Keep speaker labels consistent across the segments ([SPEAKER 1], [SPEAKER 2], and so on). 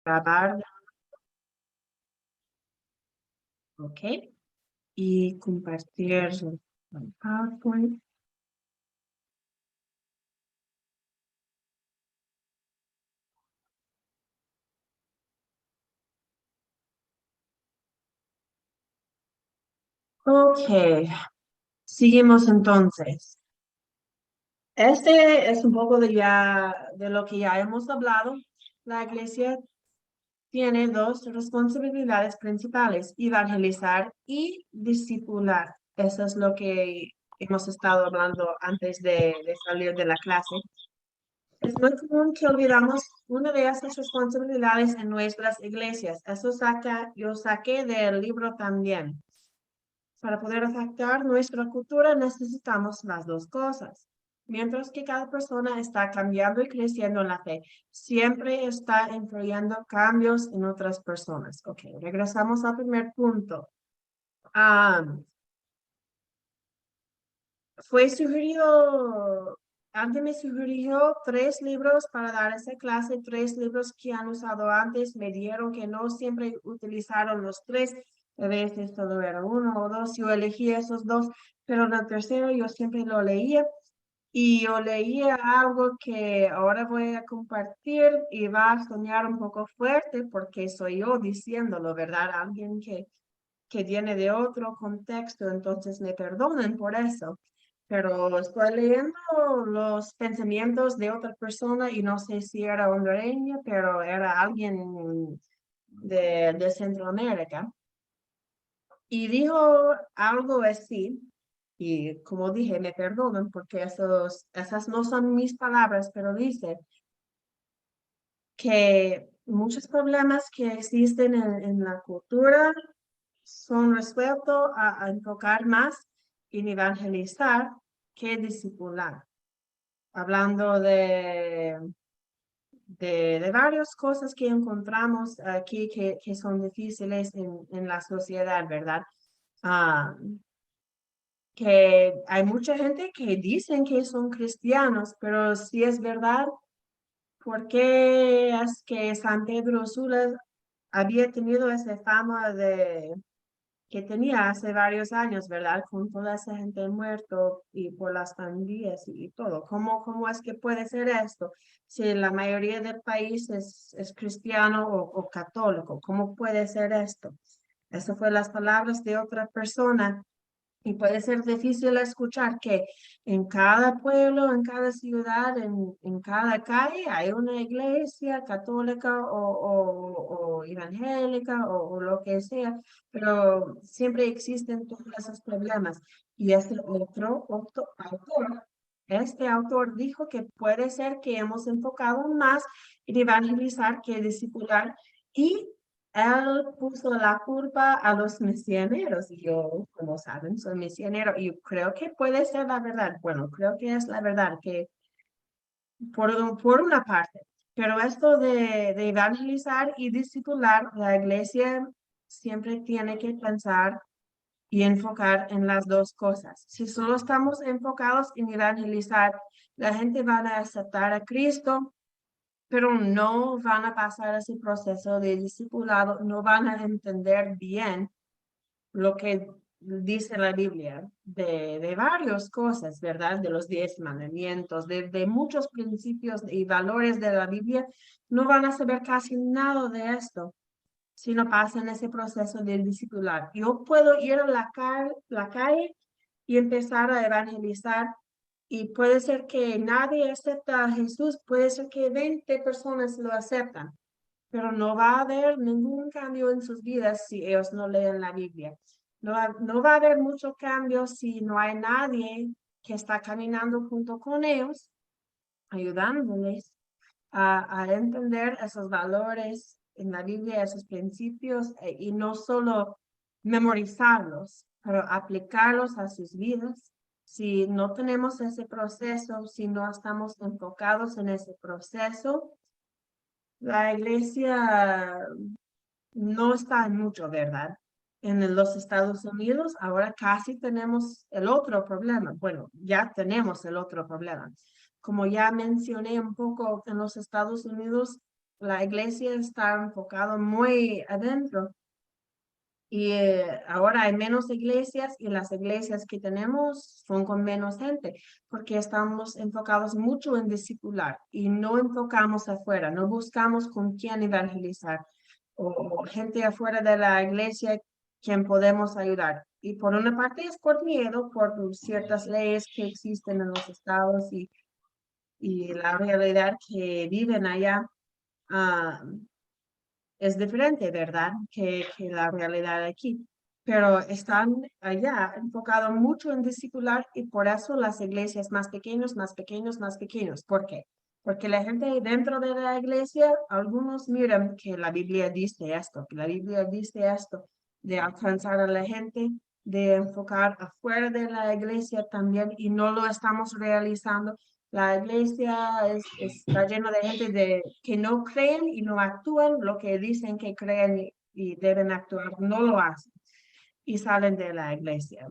[SPEAKER 1] Grabar, ok. Y compartir el PowerPoint. Ok, seguimos entonces. Este es un poco de lo que ya hemos hablado. La iglesia tiene dos responsabilidades principales: evangelizar y discipular. Eso es lo que hemos estado hablando antes de salir de la clase. Es muy común que olvidamos una de esas responsabilidades en nuestras iglesias. Yo saqué del libro también. Para poder afectar nuestra cultura necesitamos las dos cosas. Mientras que cada persona está cambiando y creciendo en la fe, siempre está influyendo cambios en otras personas. Ok, regresamos al primer punto. Ah, fue sugerido, antes me sugirió 3 libros para dar esa clase, 3 libros que han usado antes. Me dijeron que no siempre utilizaron los 3, a veces solo era uno o dos. Yo elegí esos 2, pero en el tercero yo siempre lo leía. Y yo leía algo que ahora voy a compartir y va a soñar un poco fuerte porque soy yo diciéndolo, ¿verdad? Alguien que viene de otro contexto, entonces me perdonen por eso. Pero estoy leyendo los pensamientos de otra persona y no sé si era hondureña, pero era alguien de Centroamérica. Y dijo algo así, y como dije, me perdonan porque esas no son mis palabras, pero dice que muchos problemas que existen en la cultura son resueltos a enfocar más en evangelizar que discipular. Hablando de varias cosas que encontramos aquí que son difíciles en la sociedad, ¿verdad? Ah, que hay mucha gente que dicen que son cristianos, pero si es verdad, ¿por qué es que San Pedro Sula había tenido esa fama que tenía hace varios años, ¿verdad? Con toda esa gente muerto y por las pandillas y todo. ¿Cómo es que puede ser esto? Si la mayoría del país es cristiano o católico, ¿cómo puede ser esto? Eso fue las palabras de otra persona. Y puede ser difícil escuchar que en cada pueblo, en cada ciudad, en cada calle hay una iglesia católica o evangélica o lo que sea, pero siempre existen todos esos problemas. Y otro autor, este autor dijo que puede ser que hemos enfocado más en evangelizar que discipular, y él puso la culpa a los misioneros. Y yo, como saben, soy misionero y creo que puede ser la verdad. Bueno, creo que es la verdad que por una parte, pero esto de evangelizar y discipular, la iglesia siempre tiene que pensar y enfocar en las dos cosas. Si solo estamos enfocados en evangelizar, la gente va a aceptar a Cristo, pero no van a pasar ese proceso de discipulado, no van a entender bien lo que dice la Biblia de varias cosas, ¿verdad? De los 10 mandamientos, de muchos principios y valores de la Biblia. No van a saber casi nada de esto si no pasan ese proceso del discipular. Yo puedo ir a la calle y empezar a evangelizar, y puede ser que nadie acepta a Jesús, puede ser que 20 personas lo aceptan, pero no va a haber ningún cambio en sus vidas si ellos no leen la Biblia. No va a haber mucho cambio si no hay nadie que está caminando junto con ellos, ayudándoles a entender esos valores en la Biblia, esos principios, y no solo memorizarlos, pero aplicarlos a sus vidas. Si no tenemos ese proceso, si no estamos enfocados en ese proceso, la iglesia no está en mucho, ¿verdad? En los Estados Unidos ahora casi tenemos el otro problema. Bueno, ya tenemos el otro problema. Como ya mencioné un poco, en los Estados Unidos la iglesia está enfocada muy adentro. Y ahora hay menos iglesias y las iglesias que tenemos son con menos gente porque estamos enfocados mucho en discipular y no enfocamos afuera, no buscamos con quién evangelizar o gente afuera de la iglesia quien podemos ayudar. Y por una parte es por miedo, por ciertas leyes que existen en los estados y la realidad que viven allá. ah, es diferente, ¿verdad? Que la realidad aquí. Pero están allá enfocados mucho en discipular y por eso las iglesias más pequeños, más pequeños, más pequeños. ¿Por qué? Porque la gente dentro de la iglesia, algunos miran que la Biblia dice esto, que la Biblia dice esto, de alcanzar a la gente, de enfocar afuera de la iglesia también y no lo estamos realizando. La iglesia está llena de gente que no creen y no actúan lo que dicen que creen y deben actuar, no lo hacen y salen de la iglesia.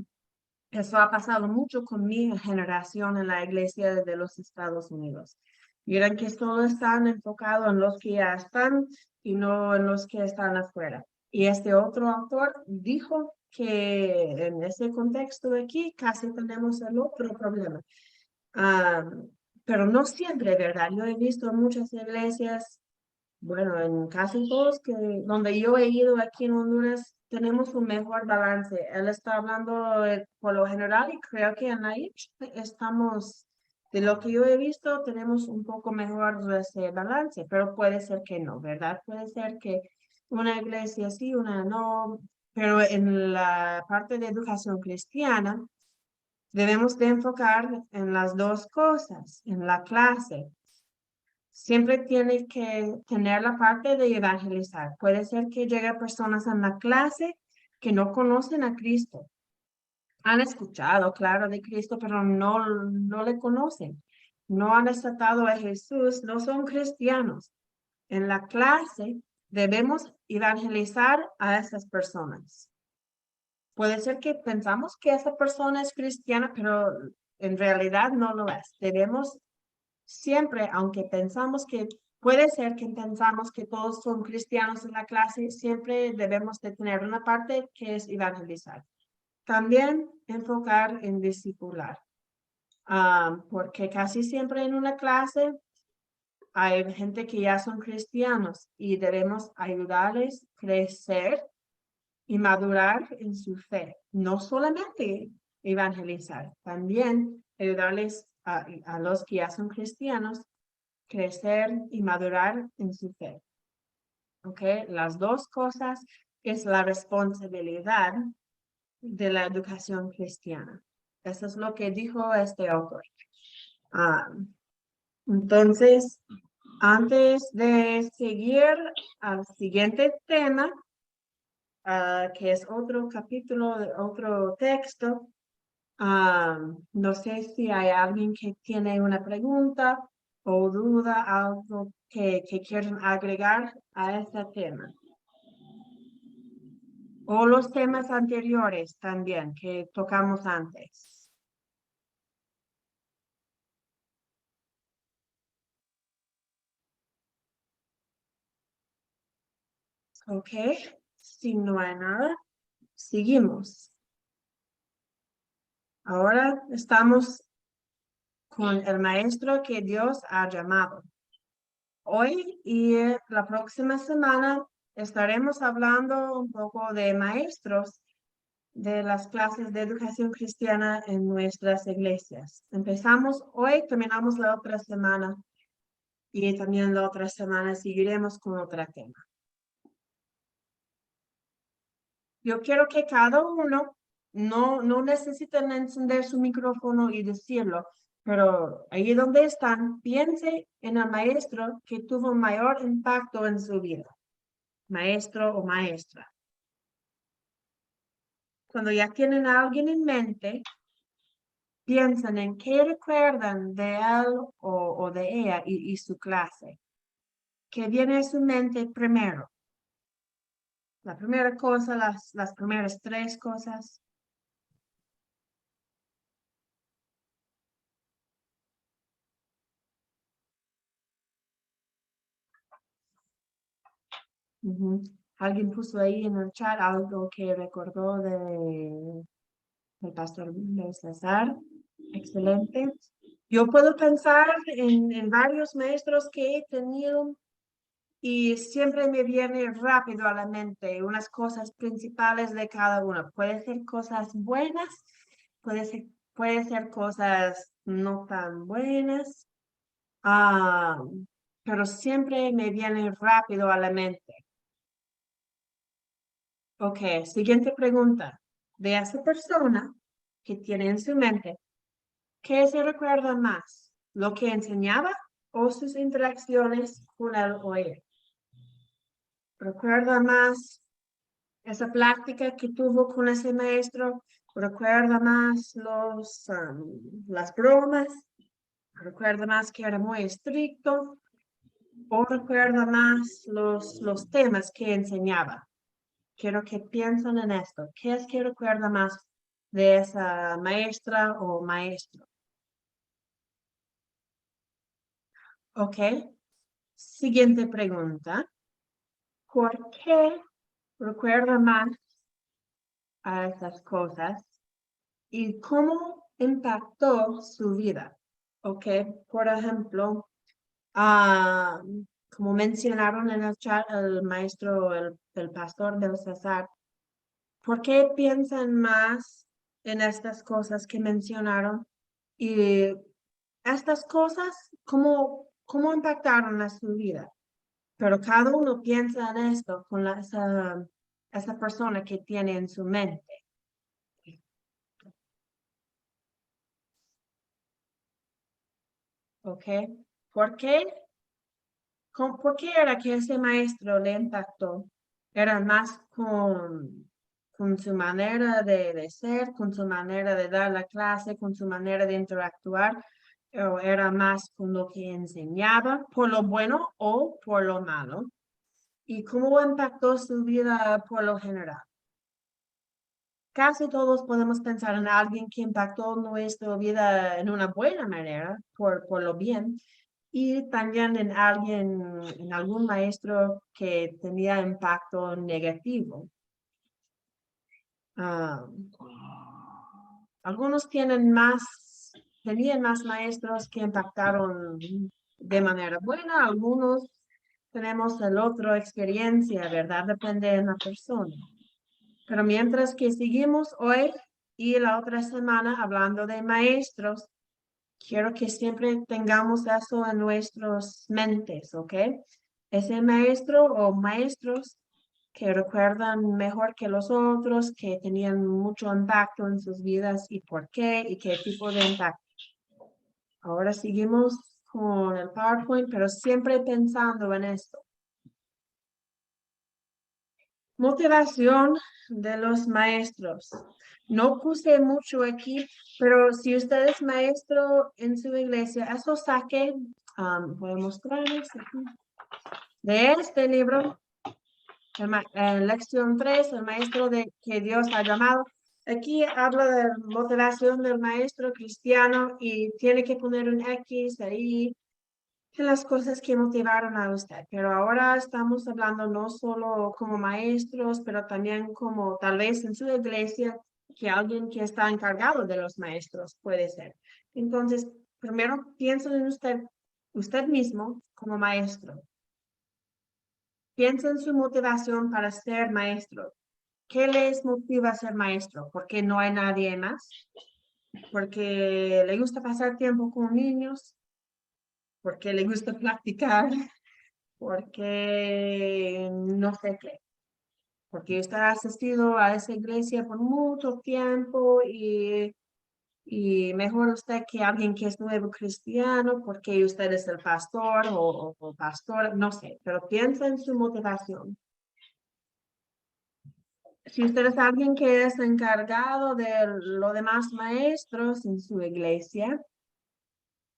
[SPEAKER 1] Eso ha pasado mucho con mi generación en la iglesia de los Estados Unidos. Miren que solo están enfocados en los que ya están y no en los que están afuera. Y este otro autor dijo que en ese contexto de aquí casi tenemos el otro problema. Ah, pero no siempre, ¿verdad? Yo he visto muchas iglesias, bueno, en casi todos que donde yo he ido aquí en Honduras, tenemos un mejor balance. Él está hablando por lo general y creo que en Naich estamos, de lo que yo he visto, tenemos un poco mejor ese balance, pero puede ser que no, ¿verdad? Puede ser que una iglesia sí, una no, pero en la parte de educación cristiana, debemos de enfocar en las dos cosas, en la clase. Siempre tiene que tener la parte de evangelizar. Puede ser que lleguen personas en la clase que no conocen a Cristo. Han escuchado, claro, de Cristo, pero no le conocen. No han aceptado a Jesús, no son cristianos. En la clase debemos evangelizar a esas personas. Puede ser que pensamos que esa persona es cristiana, pero en realidad no lo es. Debemos siempre, aunque pensamos que puede ser que pensamos que todos son cristianos en la clase, siempre debemos de tener una parte que es evangelizar. También enfocar en discipular, porque casi siempre en una clase hay gente que ya son cristianos y debemos ayudarles a crecer y madurar en su fe. No solamente evangelizar, también ayudarles a los que ya son cristianos crecer y madurar en su fe. ¿Ok? Las dos cosas es la responsabilidad de la educación cristiana. Eso es lo que dijo este autor. Ah, entonces, antes de seguir al siguiente tema, que es otro capítulo, otro texto, no sé si hay alguien que tiene una pregunta o duda, algo que quieran agregar a este tema. O los temas anteriores también que tocamos antes. Ok, si no hay nada, seguimos. Ahora estamos con el maestro que Dios ha llamado. Hoy y la próxima semana estaremos hablando un poco de maestros de las clases de educación cristiana en nuestras iglesias. Empezamos hoy, terminamos la otra semana y también la otra semana seguiremos con otro tema. Yo quiero que cada uno no necesiten encender su micrófono y decirlo, pero ahí donde están, piense en el maestro que tuvo mayor impacto en su vida, maestro o maestra. Cuando ya tienen a alguien en mente, piensan en qué recuerdan de él o de ella y su clase. ¿Qué viene a su mente primero? La primera cosa, las primeras tres cosas. Ujú. Alguien puso ahí en el chat algo que recordó del pastor César. Excelente. Yo puedo pensar en varios maestros que he tenido y siempre me viene rápido a la mente unas cosas principales de cada uno. Puede ser cosas buenas, puede ser cosas no tan buenas, ah, pero siempre me viene rápido a la mente. Ok, siguiente pregunta. De esa persona que tiene en su mente, ¿qué se recuerda más? ¿Lo que enseñaba o sus interacciones con él o ella? ¿Recuerda más esa plática que tuvo con ese maestro? ¿Recuerda más las bromas? ¿Recuerda más que era muy estricto? ¿O recuerda más los temas que enseñaba? Quiero que piensen en esto. ¿Qué es que recuerda más de esa maestra o maestro? Ok. Siguiente pregunta. ¿Por qué recuerda más a esas cosas y cómo impactó su vida? Ok. Por ejemplo, ah, como mencionaron en el chat el maestro, el pastor del César, ¿por qué piensan más en estas cosas que mencionaron? Y estas cosas, ¿cómo impactaron a su vida? Pero cada uno piensa en esto con esa persona que tiene en su mente. ¿Ok? ¿Por qué? ¿Por qué era que ese maestro le impactó? ¿Era más con su manera de ser, con su manera de dar la clase, con su manera de interactuar? ¿O era más con lo que enseñaba, por lo bueno o por lo malo? ¿Y cómo impactó su vida por lo general? Casi todos podemos pensar en alguien que impactó nuestra vida en una buena manera, por lo bien, y también en algún maestro que tenía impacto negativo. Ah, algunos tenían más maestros que impactaron de manera buena, algunos tenemos el otro experiencia, ¿verdad? Depende de la persona. Pero mientras que seguimos hoy y la otra semana hablando de maestros, quiero que siempre tengamos eso en nuestras mentes, ¿ok? Ese maestro o maestros que recuerdan mejor que los otros, que tenían mucho impacto en sus vidas y por qué y qué tipo de impacto. Ahora seguimos con el PowerPoint, pero siempre pensando en esto. Motivación de los maestros. No puse mucho aquí, pero si usted es maestro en su iglesia, eso saque, voy a mostrarles aquí, de este libro, lección 3, el maestro de que Dios ha llamado. Aquí habla de motivación del maestro cristiano y tiene que poner un X ahí en las cosas que motivaron a usted. Pero ahora estamos hablando no solo como maestros, pero también como tal vez en su iglesia, que alguien que está encargado de los maestros puede ser. Entonces, primero piensen en usted mismo como maestro. Piensa en su motivación para ser maestro. ¿Qué les motiva a ser maestro? ¿Porque no hay nadie más? ¿Porque le gusta pasar tiempo con niños? ¿Porque le gusta practicar? Porque no sé qué, porque usted ha asistido a esa iglesia por mucho tiempo y mejor usted que alguien que es nuevo cristiano, porque usted es el pastor o pastor, no sé, pero piensa en su motivación. Si usted es alguien que es encargado de los demás maestros en su iglesia,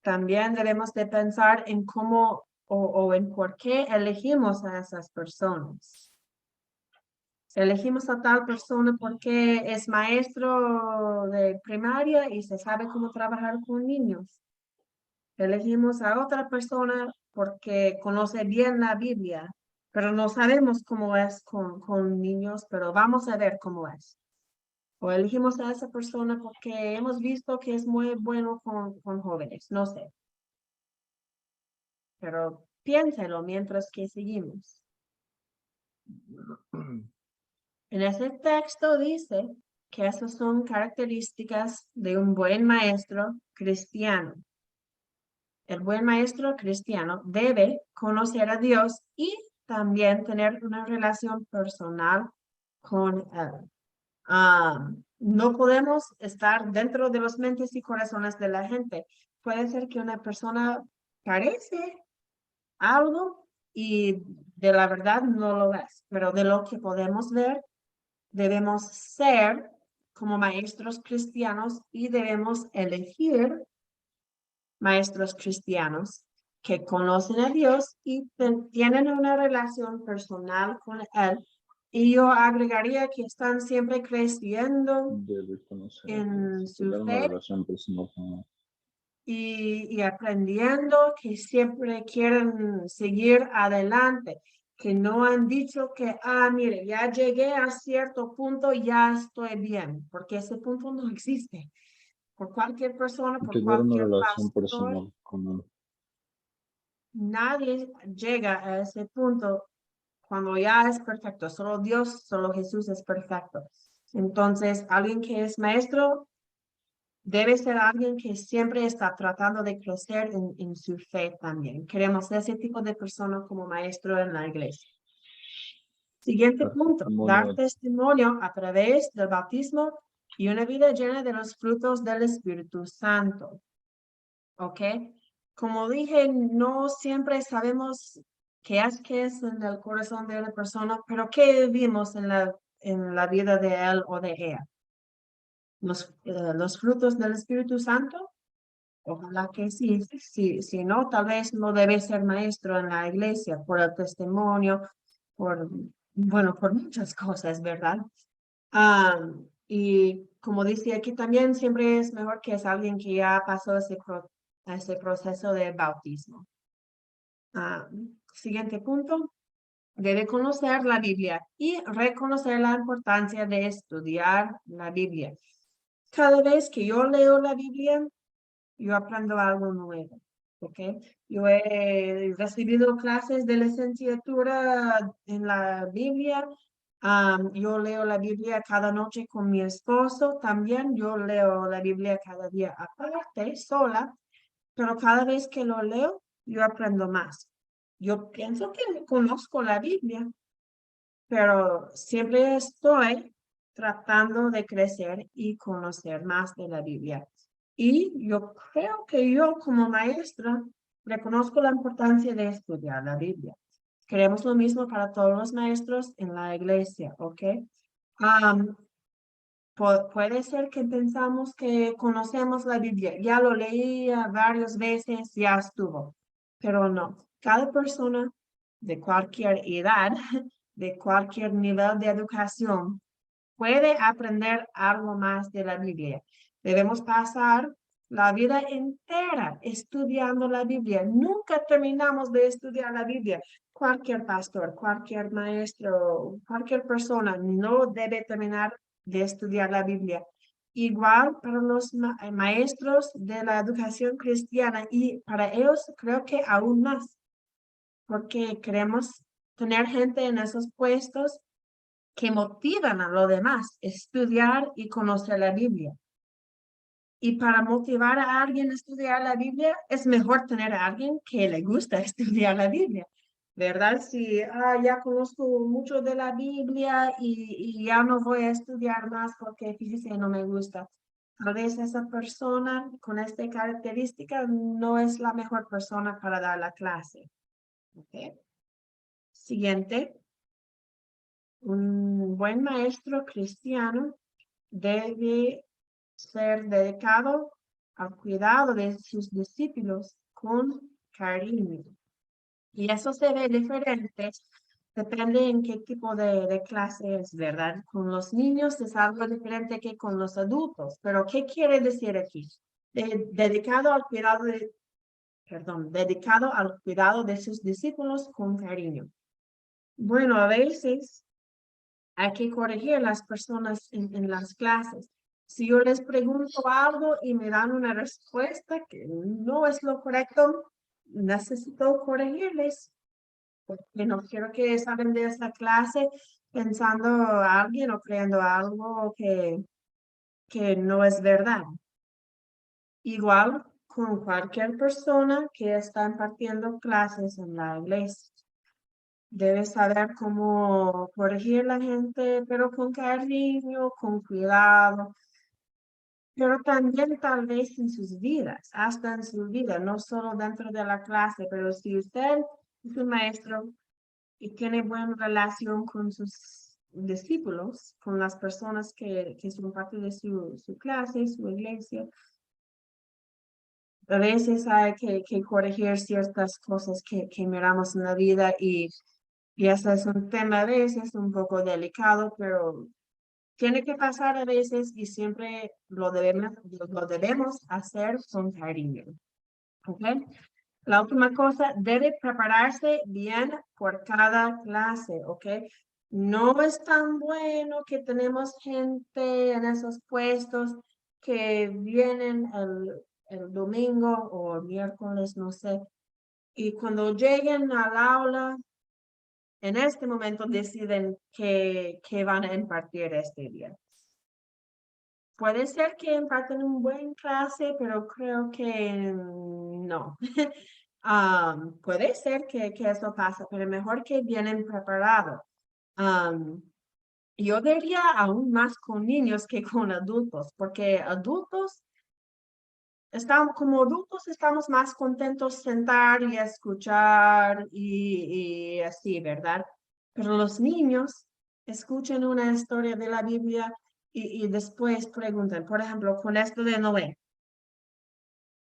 [SPEAKER 1] también debemos de pensar en cómo o en por qué elegimos a esas personas. Elegimos a tal persona porque es maestro de primaria y se sabe cómo trabajar con niños. Elegimos a otra persona porque conoce bien la Biblia pero no sabemos cómo es con niños, pero vamos a ver cómo es. O elegimos a esa persona porque hemos visto que es muy bueno con jóvenes, no sé. Pero piénselo mientras que seguimos. En ese texto dice que esas son características de un buen maestro cristiano. El buen maestro cristiano debe conocer a Dios y también tener una relación personal con Él. No podemos estar dentro de los mentes y corazones de la gente. Puede ser que una persona carece algo y de la verdad no lo es, pero de lo que podemos ver, debemos ser como maestros cristianos y debemos elegir maestros cristianos que conocen a Dios y tienen una relación personal con Él. Y yo agregaría que están siempre creciendo
[SPEAKER 2] Debe conocer a Dios
[SPEAKER 1] en
[SPEAKER 2] y
[SPEAKER 1] su
[SPEAKER 2] tener una
[SPEAKER 1] fe
[SPEAKER 2] relación personal con Él.
[SPEAKER 1] y aprendiendo, que siempre quieren seguir adelante, que no han dicho que, mire, ya llegué a cierto punto, ya estoy bien, porque ese punto no existe. Por cualquier persona,
[SPEAKER 2] Y
[SPEAKER 1] por
[SPEAKER 2] tener una
[SPEAKER 1] cualquier
[SPEAKER 2] relación
[SPEAKER 1] pastor,
[SPEAKER 2] personal con Él.
[SPEAKER 1] nadie llega a ese punto cuando ya es perfecto. Solo Dios, solo Jesús es perfecto. Entonces, alguien que es maestro debe ser alguien que siempre está tratando de crecer en su fe también. Queremos ese tipo de persona como maestro en la iglesia. Siguiente
[SPEAKER 2] Dar
[SPEAKER 1] punto, dar
[SPEAKER 2] testimonio.
[SPEAKER 1] testimonio a través del bautismo y una vida llena de los frutos del Espíritu Santo. ¿Ok? Como dije, no siempre sabemos qué es en el corazón de una persona, pero qué vimos en la vida de él o de ella. Los frutos del Espíritu Santo. Ojalá que sí, si no, tal vez no debe ser maestro en la iglesia por el testimonio, por, bueno, por muchas cosas, ¿verdad? Y como dice aquí también, siempre es mejor que es alguien que ya pasó ese proceso de bautismo. Siguiente punto, debe conocer la Biblia y reconocer la importancia de estudiar la Biblia. Cada vez que yo leo la Biblia, yo aprendo algo nuevo, ¿ok? Yo he recibido clases de licenciatura en la Biblia. Yo leo la Biblia cada noche con mi esposo. También yo leo la Biblia cada día aparte, sola, pero cada vez que lo leo, yo aprendo más. Yo pienso que conozco la Biblia, pero siempre estoy tratando de crecer y conocer más de la Biblia. Y yo creo que yo como maestra reconozco la importancia de estudiar la Biblia. Queremos lo mismo para todos los maestros en la iglesia, ¿ok? Am, puede ser que pensamos que conocemos la Biblia, ya lo leía varias veces, ya estuvo, pero no. Cada persona de cualquier edad, de cualquier nivel de educación, puede aprender algo más de la Biblia. Debemos pasar la vida entera estudiando la Biblia. Nunca terminamos de estudiar la Biblia. Cualquier pastor, cualquier maestro, cualquier persona no debe terminar de estudiar la Biblia. Igual para los maestros de la educación cristiana y para ellos creo que aún más, porque queremos tener gente en esos puestos que motivan a los demás a estudiar y conocer la Biblia. Y para motivar a alguien a estudiar la Biblia, es mejor tener a alguien que le gusta estudiar la Biblia, ¿verdad? Si ya conozco mucho de la Biblia y ya no voy a estudiar más porque fíjese, no me gusta. Tal vez esa persona con esta característica no es la mejor persona para dar la clase. ¿Okay? Siguiente. Un buen maestro cristiano debe ser dedicado al cuidado de sus discípulos con cariño. Y eso se ve diferente, depende en qué tipo de clase es, ¿verdad? Con los niños es algo diferente que con los adultos, pero ¿qué quiere decir aquí? Dedicado al cuidado dedicado al cuidado de sus discípulos con cariño. Bueno, a veces hay que corregir a las personas en las clases. Si yo les pregunto algo y me dan una respuesta que no es lo correcto, necesito corregirles, porque no quiero que salgan de esa clase pensando a alguien o creyendo algo que no es verdad. Igual con cualquier persona que está impartiendo clases en la iglesia. Debes saber cómo corregir a la gente, pero con cariño, con cuidado, pero también tal vez en sus vidas, hasta en su vida, no solo dentro de la clase, pero si usted es un maestro y tiene buena relación con sus discípulos, con las personas que son parte de su clase, su iglesia, a veces hay que corregir ciertas cosas que miramos en la vida y ese es un tema a veces un poco delicado, pero tiene que pasar a veces y siempre lo debemos hacer con cariño. ¿Ok? La última cosa, debe prepararse bien por cada clase, ¿ok? No es tan bueno que tenemos gente en esos puestos que vienen el domingo o el miércoles, no sé, y cuando lleguen al aula, en este momento deciden que van a impartir este día. Puede ser que imparten un buen clase, pero creo que no. Puede ser que eso pasa, pero mejor que vienen preparados. Am, yo diría aún más con niños que con adultos, porque adultos estamos, como adultos estamos más contentos sentar y escuchar y así, ¿verdad? Pero los niños escuchan una historia de la Biblia y después preguntan, por ejemplo, con esto de Noé.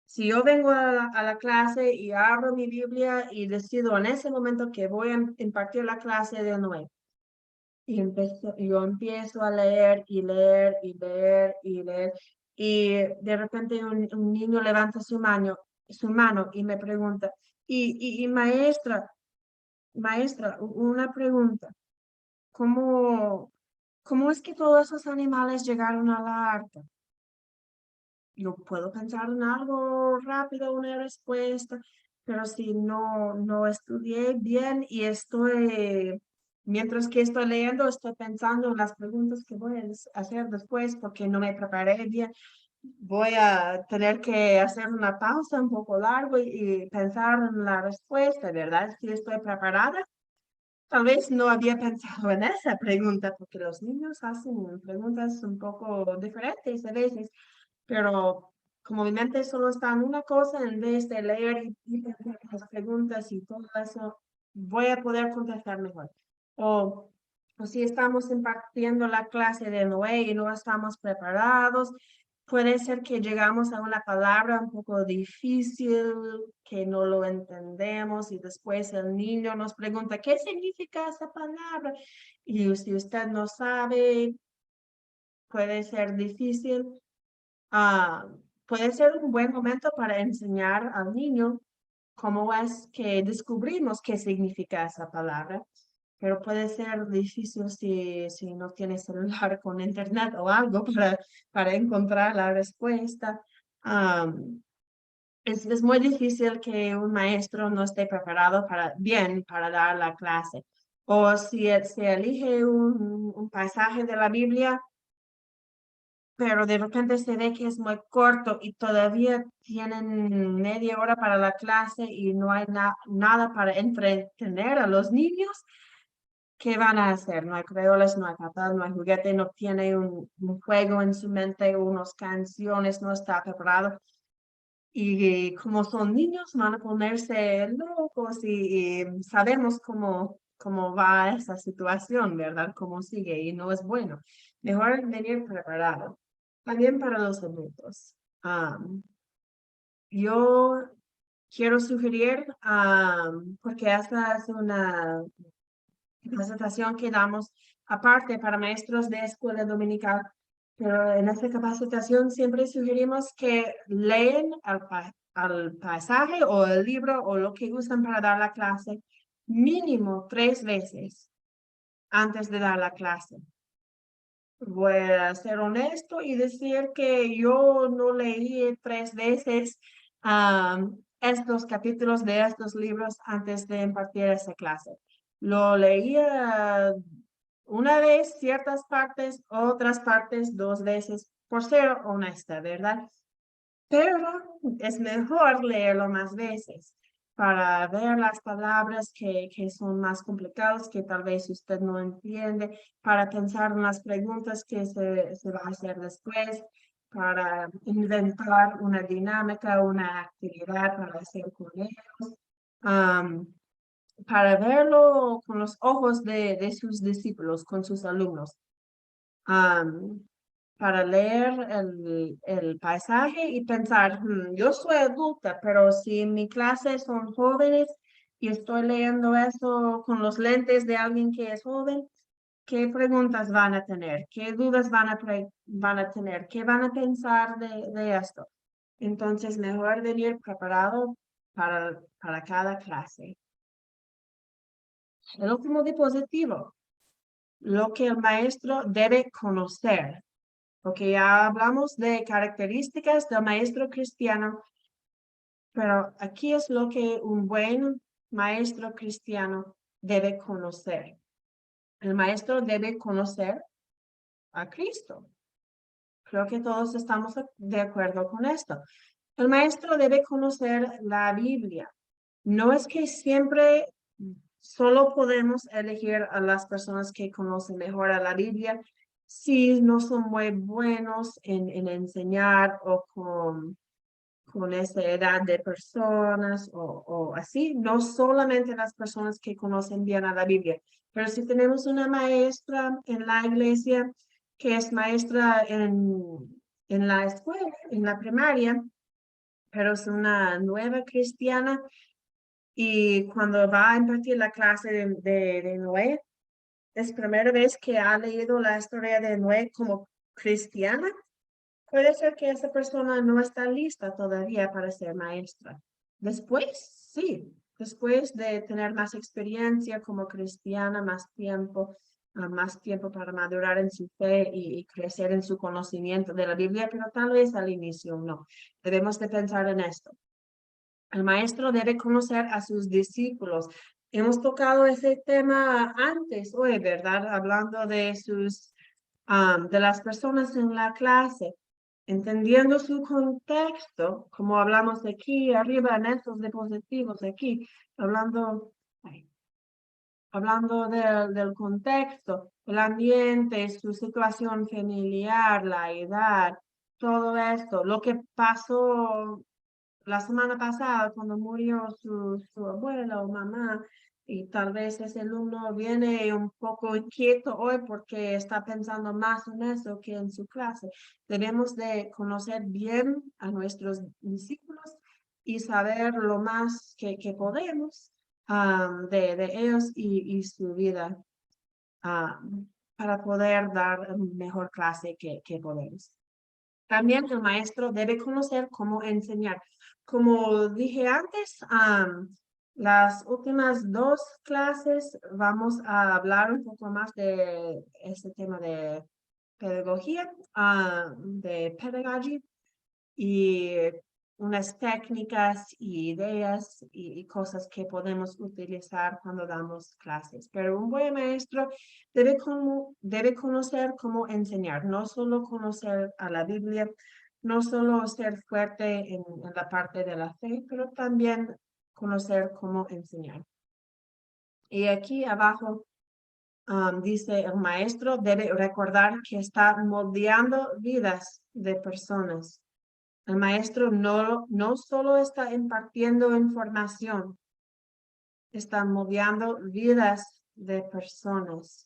[SPEAKER 1] Si yo vengo a la clase y abro mi Biblia y decido en ese momento que voy a impartir la clase de Noé, yo empiezo a leer y leer y leer y leer, y de repente un niño levanta su mano y me pregunta, maestra, una pregunta, ¿cómo, cómo es que todos esos animales llegaron a la arca? Yo puedo pensar en algo rápido, una respuesta, pero si no estudié bien y mientras que estoy leyendo, estoy pensando en las preguntas que voy a hacer después porque no me preparé bien. Voy a tener que hacer una pausa un poco largo y pensar en la respuesta, ¿verdad? Si estoy preparada. Tal vez no había pensado en esa pregunta porque los niños hacen preguntas un poco diferentes a veces, pero como mi mente solo está en una cosa, en vez de leer y pensar las preguntas y todo eso, voy a poder contestar mejor. O, o si estamos impartiendo la clase de Noé y no estamos preparados, puede ser que llegamos a una palabra un poco difícil, que no lo entendemos y después el niño nos pregunta, ¿qué significa esa palabra? Y si usted no sabe, puede ser difícil. Ah, puede ser un buen momento para enseñar al niño cómo es que descubrimos qué significa esa palabra, pero puede ser difícil si no tienes celular con internet o algo para encontrar la respuesta. Am, es muy difícil que un maestro no esté preparado bien para dar la clase. O si se elige un pasaje de la Biblia, pero de repente se ve que es muy corto y todavía tienen media hora para la clase y no hay nada para entretener a los niños. ¿Qué van a hacer? No hay creoles, no hay patas, no hay juguete, no tiene un juego en su mente, unas canciones, no está preparado. Y como son niños, van a ponerse locos y sabemos cómo va esa situación, ¿verdad? Cómo sigue y no es bueno. Mejor venir preparado. También para los adultos. Yo quiero sugerir, porque esta es una capacitación que damos aparte para maestros de escuela dominical, pero en esta capacitación siempre sugerimos que leen al pasaje o el libro o lo que usan para dar la clase mínimo 3 veces antes de dar la clase. Voy a ser honesto y decir que yo no leí 3 veces estos capítulos de estos libros antes de impartir esa clase. Lo leía una vez ciertas partes, otras partes 2 veces, por ser honesta, ¿verdad? Pero es mejor leerlo más veces para ver las palabras que son más complicadas, que tal vez usted no entiende, para pensar en las preguntas que se va a hacer después, para inventar una dinámica, una actividad para hacer con ellos, am, para verlo con los ojos de sus discípulos, con sus alumnos. am, para leer el paisaje y pensar, yo soy adulta, pero si en mi clase son jóvenes y estoy leyendo eso con los lentes de alguien que es joven, ¿qué preguntas van a tener? ¿Qué dudas van a tener? ¿Qué van a pensar de esto? Entonces, mejor venir preparado para cada clase. El último dispositivo, lo que el maestro debe conocer. Porque ya hablamos de características del maestro cristiano, pero aquí es lo que un buen maestro cristiano debe conocer. El maestro debe conocer a Cristo. Creo que todos estamos de acuerdo con esto. El maestro debe conocer la Biblia. No es que siempre solo podemos elegir a las personas que conocen mejor a la Biblia si no son muy buenos en enseñar o con esa edad de personas o así. No solamente las personas que conocen bien a la Biblia, pero si tenemos una maestra en la iglesia que es maestra en la escuela, en la primaria, pero es una nueva cristiana y cuando va a impartir la clase de Noé, es primera vez que ha leído la historia de Noé como cristiana. Puede ser que esa persona no está lista todavía para ser maestra. Después, sí, después de tener más experiencia como cristiana, más tiempo para madurar en su fe y crecer en su conocimiento de la Biblia, pero tal vez al inicio no. Debemos de pensar en esto. El maestro debe conocer a sus discípulos. Hemos tocado ese tema antes hoy, ¿verdad? Hablando de de las personas en la clase, entendiendo su contexto, como hablamos aquí arriba en estos dispositivos aquí, hablando, hablando del contexto, el ambiente, su situación familiar, la edad, todo esto, lo que pasó la semana pasada cuando murió su abuela o mamá, y tal vez ese alumno viene un poco inquieto hoy porque está pensando más en eso que en su clase. Debemos de conocer bien a nuestros discípulos y saber lo más que podemos de ellos y su vida para poder dar mejor clase que podemos. También el maestro debe conocer cómo enseñar. Como dije antes, las últimas 2 clases vamos a hablar un poco más de este tema de pedagogía, de pedagogy y unas técnicas y ideas y cosas que podemos utilizar cuando damos clases. Pero un buen maestro debe conocer cómo enseñar, no solo conocer a la Biblia, no solo ser fuerte en la parte de la fe, pero también conocer cómo enseñar. Y aquí abajo dice, el maestro debe recordar que está moldeando vidas de personas. El maestro no solo está impartiendo información, está moldeando vidas de personas.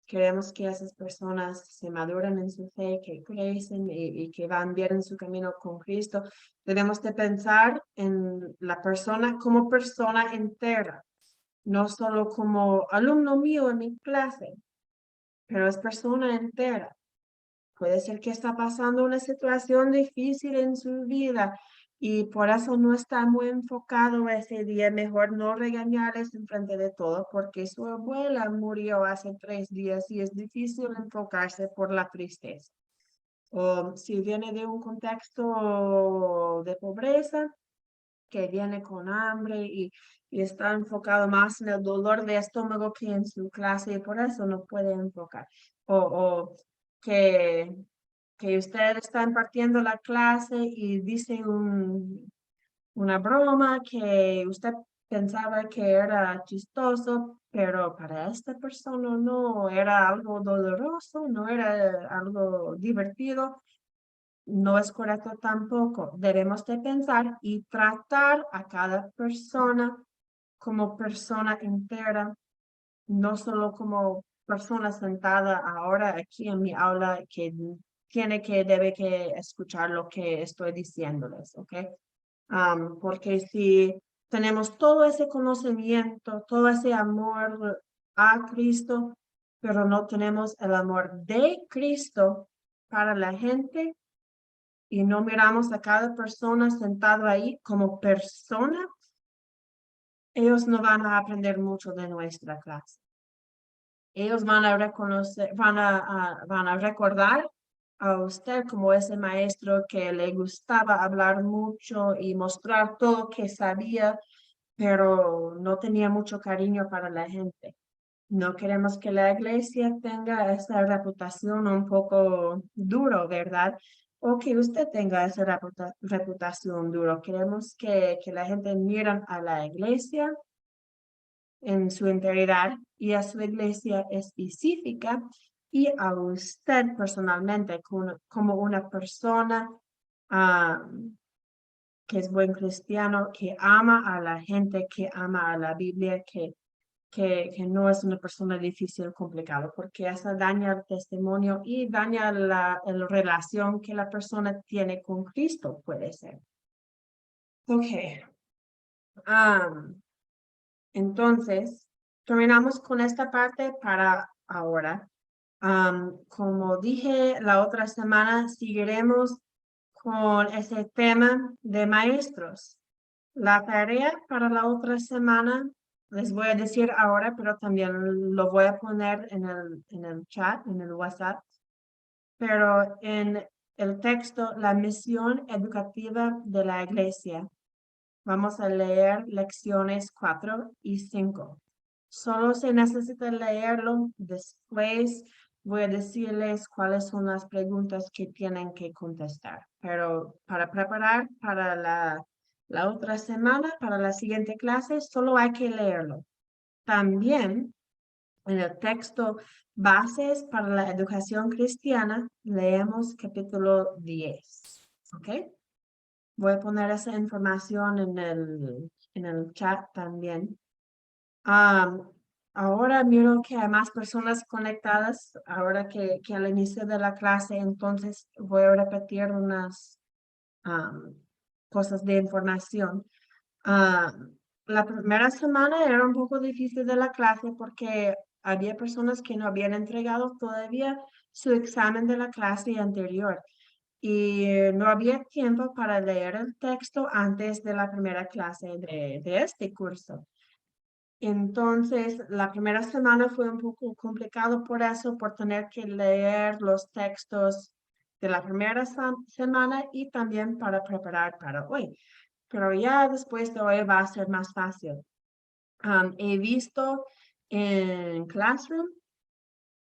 [SPEAKER 1] Queremos que esas personas se maduren en su fe, que crecen y que van bien en su camino con Cristo. Debemos de pensar en la persona como persona entera, no solo como alumno mío en mi clase, pero es persona entera. Puede ser que está pasando una situación difícil en su vida y por eso no está muy enfocado ese día. Mejor no regañarles en frente de todo porque su abuela murió hace 3 días y es difícil enfocarse por la tristeza. O si viene de un contexto de pobreza, que viene con hambre y está enfocado más en el dolor de estómago que en su clase y por eso no puede enfocar. O que, que usted está impartiendo la clase y dice una broma que usted pensaba que era chistoso, pero para esta persona no era algo doloroso, no era algo divertido. No es correcto tampoco. Debemos de pensar y tratar a cada persona como persona entera, no solo como persona sentada ahora aquí en mi aula que debe que escuchar lo que estoy diciéndoles, ¿ok? Porque si tenemos todo ese conocimiento, todo ese amor a Cristo, pero no tenemos el amor de Cristo para la gente, y no miramos a cada persona sentado ahí como persona, ellos no van a aprender mucho de nuestra clase. Ellos van a reconocer, van a recordar a usted como ese maestro que le gustaba hablar mucho y mostrar todo que sabía, pero no tenía mucho cariño para la gente. No queremos que la iglesia tenga esa reputación un poco duro, ¿verdad? O que usted tenga esa reputación duro. Queremos que la gente mire a la iglesia en su integridad y a su iglesia específica y a usted personalmente como una persona ah, que es buen cristiano, que ama a la gente, que ama a la Biblia, que no es una persona difícil, complicado, porque eso daña el testimonio y daña la relación que la persona tiene con Cristo, puede ser. Ok. Entonces, terminamos con esta parte para ahora. Como dije, la otra semana seguiremos con ese tema de maestros. La tarea para la otra semana les voy a decir ahora, pero también lo voy a poner en el chat, en el WhatsApp. Pero en el texto, la misión educativa de la iglesia. Vamos a leer lecciones 4 y 5. Solo se necesita leerlo. Después voy a decirles cuáles son las preguntas que tienen que contestar. Pero para preparar para la otra semana, para la siguiente clase, solo hay que leerlo. También en el texto Bases para la Educación Cristiana, leemos capítulo 10. ¿Ok? Voy a poner esa información en el chat también. Ahora miro que hay más personas conectadas, ahora que al inicio de la clase, entonces voy a repetir unas cosas de información. La primera semana era un poco difícil de la clase porque había personas que no habían entregado todavía su examen de la clase anterior y no había tiempo para leer el texto antes de la primera clase de este curso. Entonces, la primera semana fue un poco complicado por eso, por tener que leer los textos de la primera semana y también para preparar para hoy. Pero ya después de hoy va a ser más fácil. He visto en Classroom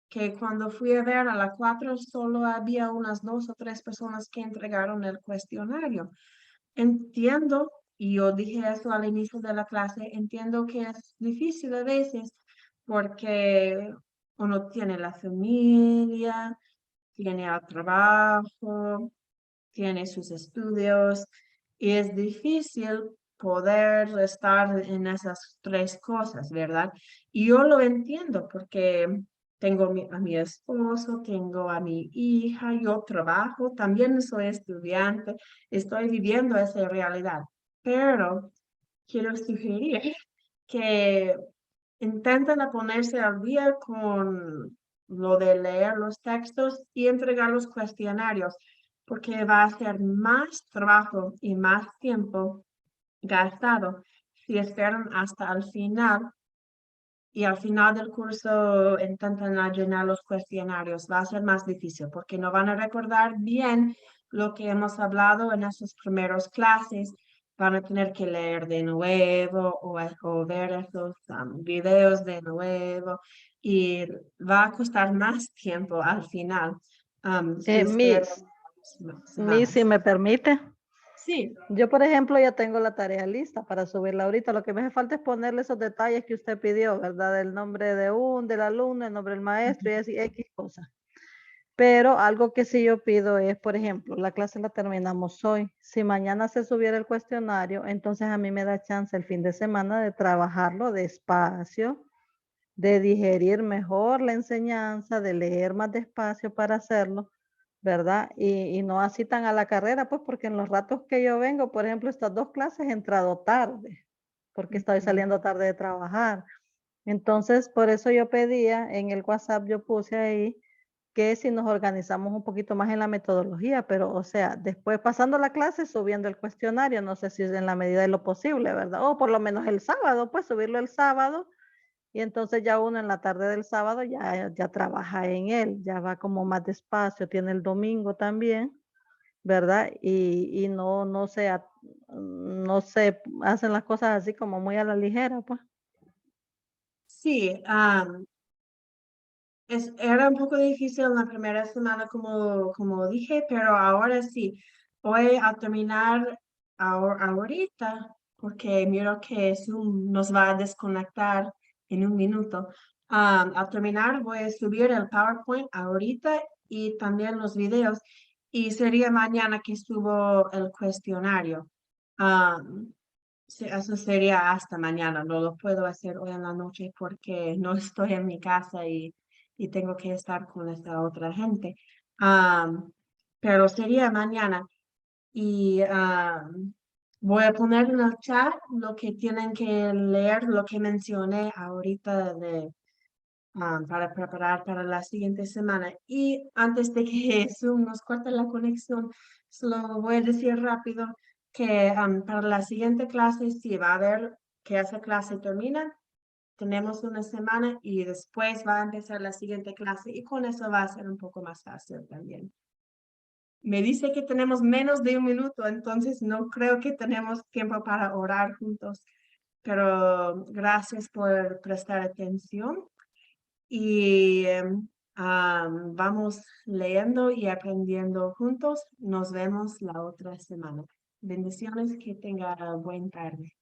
[SPEAKER 1] que cuando fui a ver a la 4 solo había unas 2 o 3 personas que entregaron el cuestionario. Entiendo, y yo dije eso al inicio de la clase, entiendo que es difícil a veces porque uno tiene la familia, tiene el trabajo, tiene sus estudios y es difícil poder estar en esas 3 cosas, ¿verdad? Y yo lo entiendo porque tengo a mi esposo, tengo a mi hija, yo trabajo, también soy estudiante, estoy viviendo esa realidad, pero quiero sugerir que intenten a ponerse al día con lo de leer los textos y entregar los cuestionarios. porque va a ser más trabajo y más tiempo gastado si esperan hasta el final y al final del curso intentan llenar los cuestionarios. Va a ser más difícil porque no van a recordar bien lo que hemos hablado en esos primeros clases. Van a tener que leer de nuevo o ver esos videos de nuevo y va a costar más tiempo al final si esperan
[SPEAKER 3] Miss, si
[SPEAKER 1] semanas.
[SPEAKER 3] me permite.
[SPEAKER 1] Sí.
[SPEAKER 3] Yo, por ejemplo, ya tengo la tarea lista para subirla ahorita. Lo que me hace falta es ponerle esos detalles que usted pidió, ¿verdad? El nombre del alumno, el nombre del maestro y así X cosas. Pero algo que sí yo pido es, por ejemplo, la clase la terminamos hoy. Si mañana se subiera el cuestionario, entonces a mí me da chance el fin de semana de trabajarlo despacio, de digerir mejor la enseñanza, de leer más despacio para hacerlo, ¿verdad? Y no así tan a la carrera, pues porque en los ratos que yo vengo, por ejemplo, estas 2 clases he entrado tarde, porque estoy
[SPEAKER 1] Ujú.
[SPEAKER 3] saliendo tarde de trabajar. Entonces, por eso yo pedía, en el WhatsApp yo puse ahí que si nos organizamos un poquito más en la metodología, pero o sea, después pasando la clase, subiendo el cuestionario, no sé si es en la medida de lo posible, ¿verdad? O por lo menos el sábado, pues subirlo el sábado y entonces ya uno en la tarde del sábado ya trabaja en él, ya va como más despacio, tiene el domingo también, ¿verdad? Y no se hacen las cosas así como muy a la ligera, pues.
[SPEAKER 1] Sí, era un poco difícil en la primera semana, como dije, pero ahora sí. Voy a terminar ahorita, porque miro que Zoom nos va a desconectar en un minuto. Al terminar, voy a subir el PowerPoint ahorita y también los videos. Y sería mañana que subo el cuestionario. Sí, eso sería hasta mañana. No lo puedo hacer hoy en la noche porque no estoy en mi casa y tengo que estar con esta otra gente. Am, pero sería mañana. Y voy a poner en el chat lo que tienen que leer, lo que mencioné ahorita para preparar para la siguiente semana. Y antes de que Zoom nos corte la conexión, solo voy a decir rápido que para la siguiente clase, si va a ver que esa clase termina, tenemos una semana y después va a empezar la siguiente clase y con eso va a ser un poco más fácil también. Me dice que tenemos menos de un minuto, entonces no creo que tenemos tiempo para orar juntos, pero gracias por prestar atención y vamos leyendo y aprendiendo juntos. Nos vemos la otra semana. Bendiciones, que tenga buen tarde.